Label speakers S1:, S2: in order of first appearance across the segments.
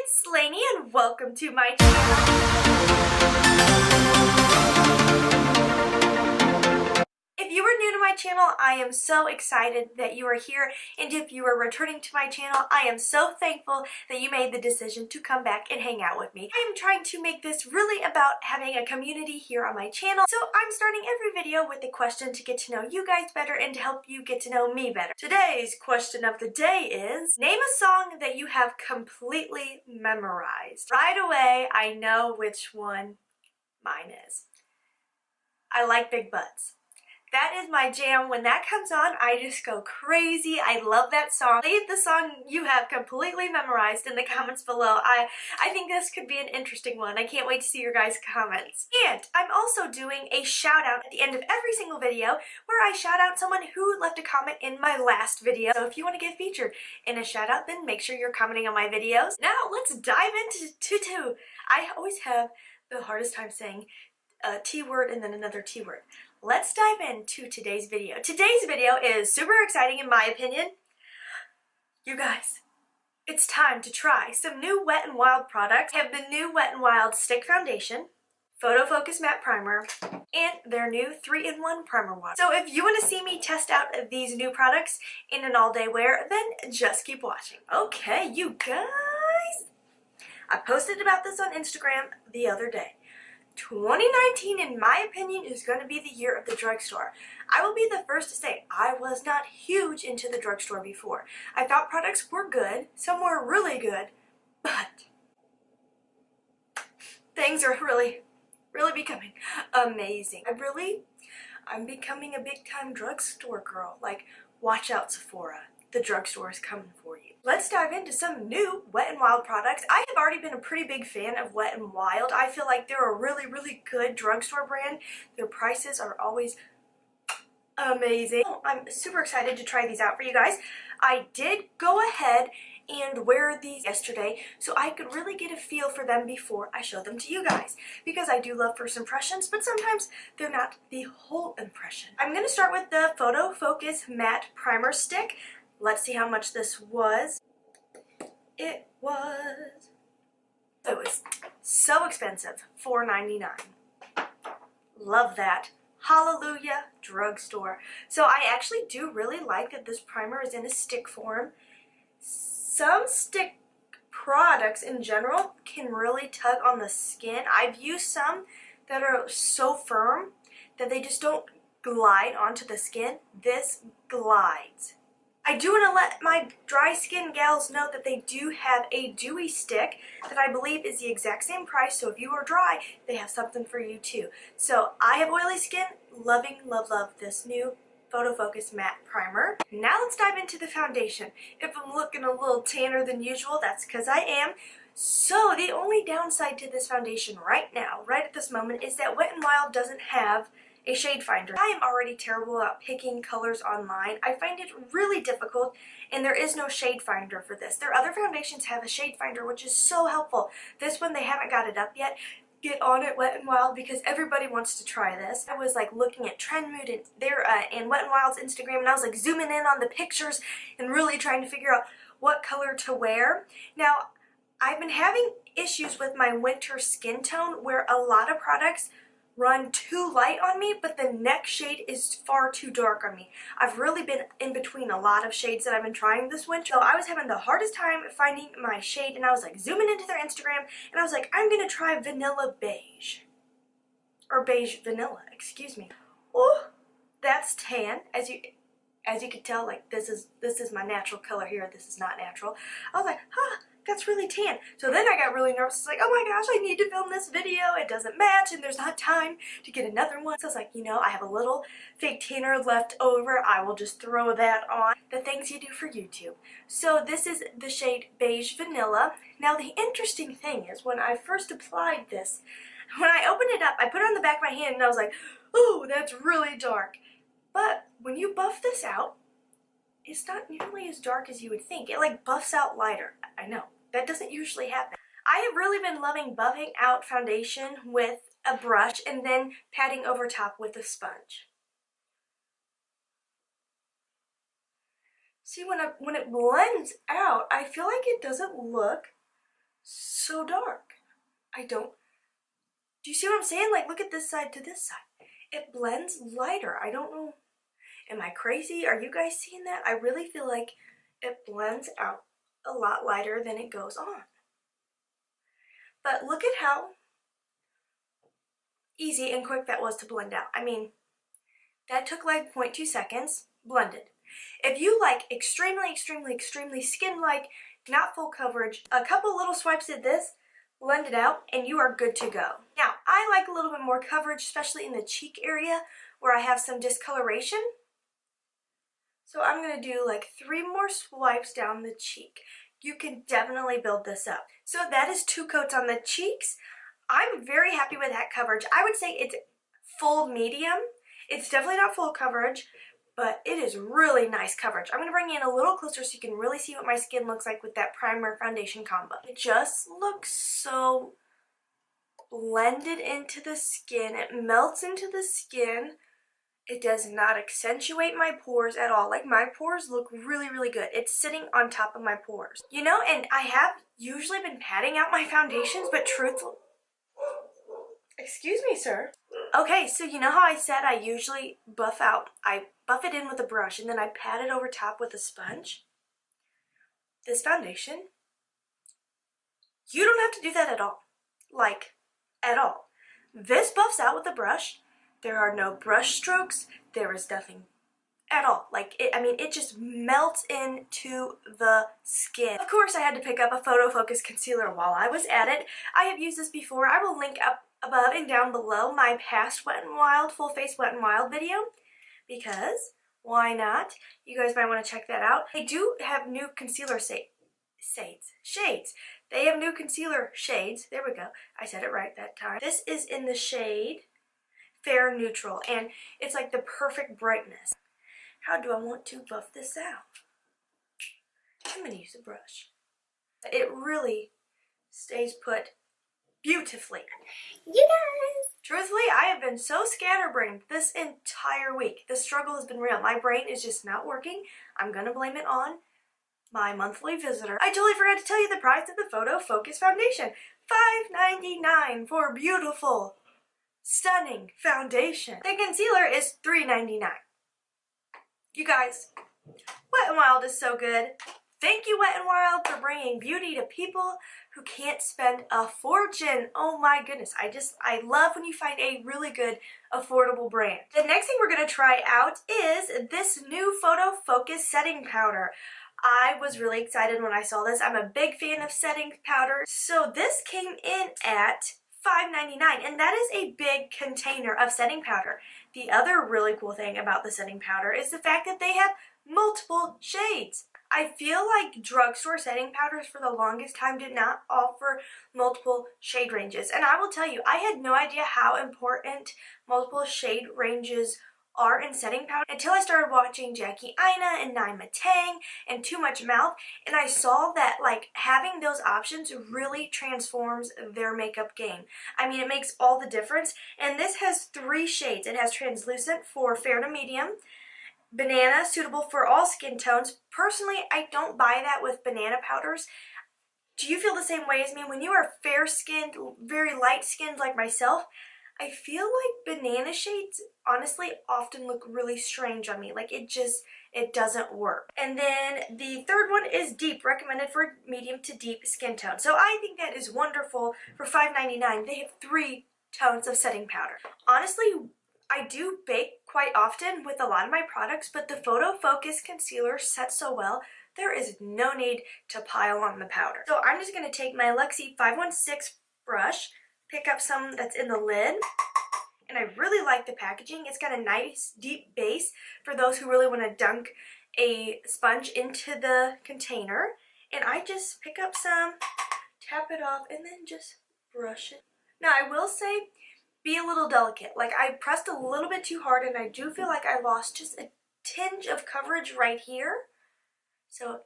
S1: it's Laynie and welcome to my channel. If you are new to my channel, I am so excited that you are here, and if you are returning to my channel, I am so thankful that you made the decision to come back and hang out with me. I am trying to make this really about having a community here on my channel, so I'm starting every video with a question to get to know you guys better and to help you get to know me better. Today's question of the day is, name a song that you have completely memorized. Right away, I know which one mine is. I Like Big Butts. That is my jam. When that comes on, I just go crazy. I love that song. Leave the song you have completely memorized in the comments below. I think this could be an interesting one. I can't wait to see your guys' comments. And I'm also doing a shout out at the end of every single video where I shout out someone who left a comment in my last video. So if you want to get featured in a shout out, then make sure you're commenting on my videos. Now let's dive into two. I always have the hardest time saying a T word and then another T word. Let's dive into today's video. Today's video is super exciting in my opinion. You guys, it's time to try some new Wet n Wild products. I have the new Wet n Wild Stick Foundation, Photo Focus Matte Primer, and their new 3-in-1 Primer Water. So if you want to see me test out these new products in an all-day wear, then just keep watching. Okay, you guys, I posted about this on Instagram the other day. 2019, in my opinion, is going to be the year of the drugstore. I will be the first to say I was not huge into the drugstore before. I thought products were good, some were really good, but things are really becoming amazing. I'm becoming a big-time drugstore girl. Like, watch out, Sephora. The drugstore is coming for you. Let's dive into some new Wet n Wild products. I have already been a pretty big fan of Wet n Wild. I feel like they're a really good drugstore brand. Their prices are always amazing. I'm super excited to try these out for you guys. I did go ahead and wear these yesterday so I could really get a feel for them before I show them to you guys, because I do love first impressions, but sometimes they're not the whole impression. I'm going to start with the Photo Focus Matte Primer Stick. Let's see how much this was. It was so expensive, $4.99. Love that. Hallelujah, drugstore. So I actually do really like that this primer is in a stick form. Some stick products in general can really tug on the skin. I've used some that are so firm that they just don't glide onto the skin. This glides. I do want to let my dry skin gals know that they do have a dewy stick that I believe is the exact same price, so if you are dry, they have something for you too. So I have oily skin, love this new Photo Focus Matte Primer. Now let's dive into the foundation. If I'm looking a little tanner than usual, that's because I am. So the only downside to this foundation right now, right at this moment, is that Wet n Wild doesn't have a shade finder. I am already terrible at picking colors online. I find it really difficult, and there is no shade finder for this. Their other foundations have a shade finder, which is so helpful. This one, they haven't got it up yet. Get on it, Wet n Wild, because everybody wants to try this. I was like looking at Trendmood and Wet n Wild's Instagram, and I was like zooming in on the pictures and really trying to figure out what color to wear. Now, I've been having issues with my winter skin tone where a lot of products run too light on me, but the next shade is far too dark on me. I've really been in between a lot of shades that I've been trying this winter. So I was having the hardest time finding my shade, and I was like zooming into their Instagram, and I was like, I'm gonna try vanilla beige. Or beige vanilla, excuse me. Oh, that's tan. As you can tell, like this is my natural color here. This is not natural. I was like, huh, that's really tan. So then I got really nervous. It's like, oh my gosh, I need to film this video. It doesn't match and there's not time to get another one. So I was like, you know, I have a little fake tanner left over. I will just throw that on. The things you do for YouTube. So this is the shade Beige Vanilla. Now the interesting thing is when I first applied this, when I opened it up, I put it on the back of my hand and I was like, oh, that's really dark. But when you buff this out, it's not nearly as dark as you would think. It like buffs out lighter. I know. That doesn't usually happen. I have really been loving buffing out foundation with a brush and then patting over top with a sponge. See, when it blends out, I feel like it doesn't look so dark. Do you see what I'm saying? Like, look at this side to this side. It blends lighter. I don't know. Am I crazy? Are you guys seeing that? I really feel like it blends out a lot lighter than it goes on. But look at how easy and quick that was to blend out. I mean, that took like 0.2 seconds, blended. If you like extremely, extremely, extremely skin-like, not full coverage, a couple little swipes of this, blend it out, and you are good to go. Now, I like a little bit more coverage, especially in the cheek area where I have some discoloration. So I'm going to do like 3 more swipes down the cheek. You can definitely build this up. So that is 2 coats on the cheeks. I'm very happy with that coverage. I would say it's full medium. It's definitely not full coverage, but it is really nice coverage. I'm going to bring you in a little closer so you can really see what my skin looks like with that primer foundation combo. It just looks so blended into the skin. It melts into the skin. It does not accentuate my pores at all. Like, my pores look really, really good. It's sitting on top of my pores. You know, and I have usually been patting out my foundations, but truthfully... Excuse me, sir. Okay, so you know how I said I usually buff out? I buff it in with a brush and then I pat it over top with a sponge? This foundation, you don't have to do that at all. Like, at all. This buffs out with a brush. There are no brush strokes. There is nothing at all. Like, it just melts into the skin. Of course, I had to pick up a photo focus concealer while I was at it. I have used this before. I will link up above and down below my past Wet n Wild full face Wet n Wild video, because why not? You guys might want to check that out. They do have new concealer shades. They have new concealer shades. There we go. I said it right that time. This is in the shade Fair Neutral, and it's like the perfect brightness. How do I want to buff this out? I'm going to use a brush. It really stays put beautifully. You guys! Truthfully, I have been so scatterbrained this entire week. The struggle has been real. My brain is just not working. I'm going to blame it on my monthly visitor. I totally forgot to tell you the price of the Photo Focus Foundation. $5.99 for beautiful, stunning foundation. The concealer is $3.99. You guys, Wet n Wild is so good. Thank you, Wet n Wild, for bringing beauty to people who can't spend a fortune. Oh my goodness, I love when you find a really good, affordable brand. The next thing we're going to try out is this new Photo Focus setting powder. I was really excited when I saw this. I'm a big fan of setting powder. So this came in at $5.99, and that is a big container of setting powder. The other really cool thing about the setting powder is the fact that they have multiple shades. I feel like drugstore setting powders for the longest time did not offer multiple shade ranges. And I will tell you, I had no idea how important multiple shade ranges are in setting powder until I started watching Jackie Aina and Naima Tang and Too Much Mouth, and I saw that like having those options really transforms their makeup game. I mean, it makes all the difference. And this has 3 shades. It has translucent for fair to medium, banana, suitable for all skin tones. Personally, I don't buy that with banana powders. Do you feel the same way as me? When you are fair-skinned, very light-skinned like myself, I feel like banana shades, honestly, often look really strange on me. Like, it doesn't work. And then the third one is deep, recommended for medium to deep skin tone. So I think that is wonderful. For $5.99, they have 3 tones of setting powder. Honestly, I do bake quite often with a lot of my products, but the Photo Focus Concealer sets so well, there is no need to pile on the powder. So I'm just going to take my Luxie 516 brush, pick up some that's in the lid, and I really like the packaging. It's got a nice deep base for those who really want to dunk a sponge into the container. And I just pick up some, tap it off, and then just brush it. Now I will say, be a little delicate. Like, I pressed a little bit too hard and I do feel like I lost just a tinge of coverage right here. So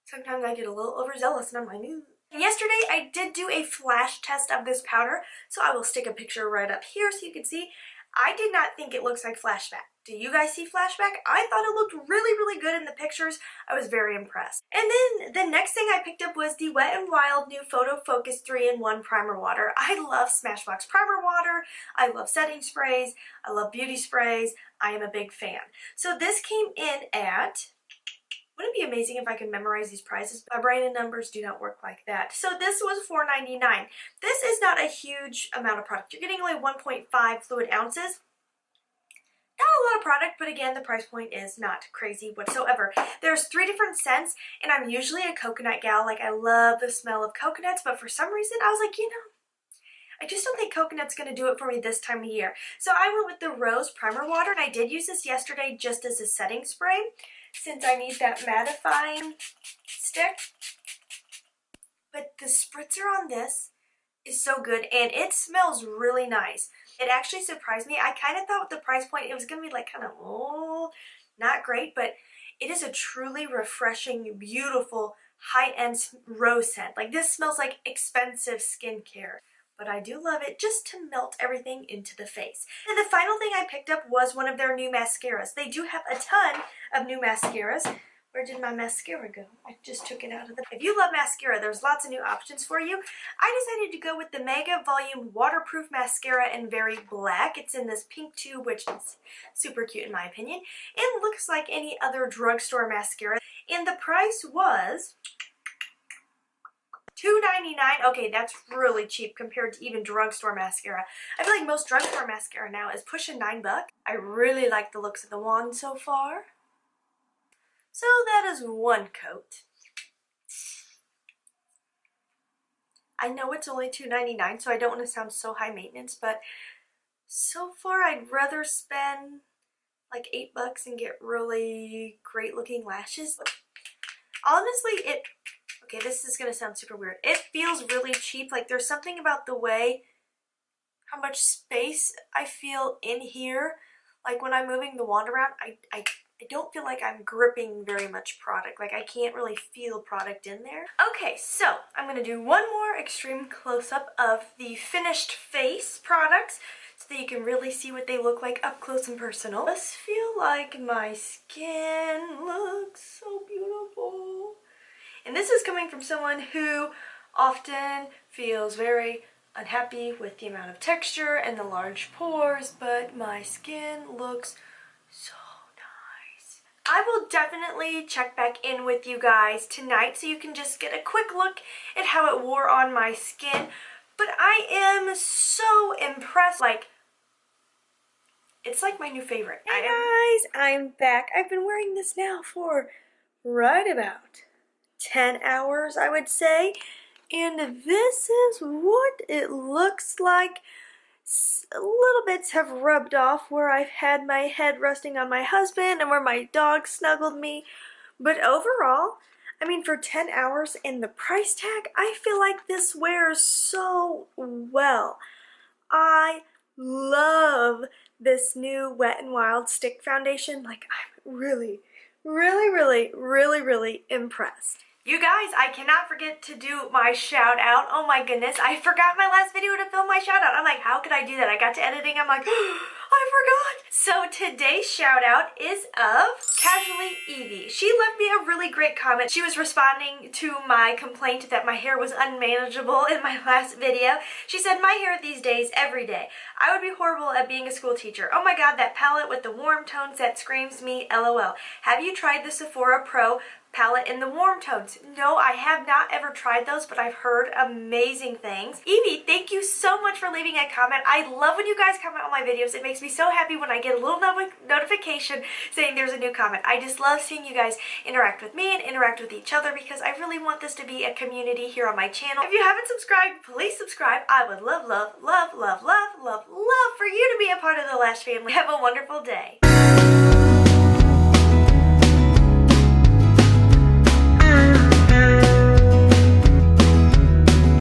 S1: sometimes I get a little overzealous and I'm like, ooh. And yesterday I did do a flash test of this powder, so I will stick a picture right up here so you can see. I did not think it looks like flashback. Do you guys see flashback? I thought it looked really, really good in the pictures. I was very impressed. And then the next thing I picked up was the Wet n Wild new Photo Focus 3-in-1 Primer Water. I love Smashbox Primer Water. I love setting sprays. I love beauty sprays. I am a big fan. So this came in at... Wouldn't it be amazing if I could memorize these prices? My brain and numbers do not work like that. So this was $4.99. This is not a huge amount of product. You're getting only 1.5 fluid ounces. Not a lot of product, but again, the price point is not crazy whatsoever. There's 3 different scents, and I'm usually a coconut gal. Like, I love the smell of coconuts, but for some reason, I was like, you know, I just don't think coconut's going to do it for me this time of year. So I went with the Rose Primer Water, and I did use this yesterday just as a setting spray, since I need that mattifying stick. But the spritzer on this is so good, and it smells really nice. It actually surprised me. I kind of thought with the price point it was going to be like kind of, oh, not great, but it is a truly refreshing, beautiful, high-end rose scent. Like, this smells like expensive skincare, but I do love it just to melt everything into the face. And the final thing I picked up was one of their new mascaras. They do have a ton of new mascaras. Where did my mascara go? I just took it out of the... If you love mascara, there's lots of new options for you. I decided to go with the Mega Volume Waterproof Mascara in Very Black. It's in this pink tube, which is super cute in my opinion. It looks like any other drugstore mascara. And the price was $2.99. Okay, that's really cheap compared to even drugstore mascara. I feel like most drugstore mascara now is pushing $9. I really like the looks of the wand so far. So that is one coat. I know it's only $2.99, so I don't want to sound so high maintenance, but so far I'd rather spend like $8 and get really great looking lashes. Honestly, okay, this is going to sound super weird. It feels really cheap. Like, there's something about the way, how much space I feel in here. Like, when I'm moving the wand around, I don't feel like I'm gripping very much product. Like, I can't really feel product in there. Okay, so I'm going to do one more extreme close-up of the finished face products so that you can really see what they look like up close and personal. I just feel like my skin looks so beautiful. And this is coming from someone who often feels very unhappy with the amount of texture and the large pores, but my skin looks so nice. I will definitely check back in with you guys tonight so you can just get a quick look at how it wore on my skin. But I am so impressed. Like, it's like my new favorite. Hey guys, I'm back. I've been wearing this now for right about 10 hours, I would say, and this is what it looks like. Little bits have rubbed off where I've had my head resting on my husband and where my dog snuggled me, but overall, I mean, for 10 hours and the price tag, I feel like this wears so well. I love this new Wet n Wild Stick Foundation. Like, I'm really impressed. You guys, I cannot forget to do my shout out. Oh my goodness, I forgot my last video to film my shout out. I'm like, how could I do that? I got to editing, I'm like, I forgot. So today's shout out is of Casually Evie. She left me a really great comment. She was responding to my complaint that my hair was unmanageable in my last video. She said, my hair these days, every day. I would be horrible at being a school teacher. Oh my god, that palette with the warm tones, that screams me, LOL. Have you tried the Sephora Pro palette in the warm tones? No, I have not ever tried those, but I've heard amazing things. Evie, thank you so much for leaving a comment. I love when you guys comment on my videos. It makes me so happy when I get a little notification saying there's a new comment. I just love seeing you guys interact with me and interact with each other because I really want this to be a community here on my channel. If you haven't subscribed, please subscribe. I would love for you to be a part of the Lash family. Have a wonderful day.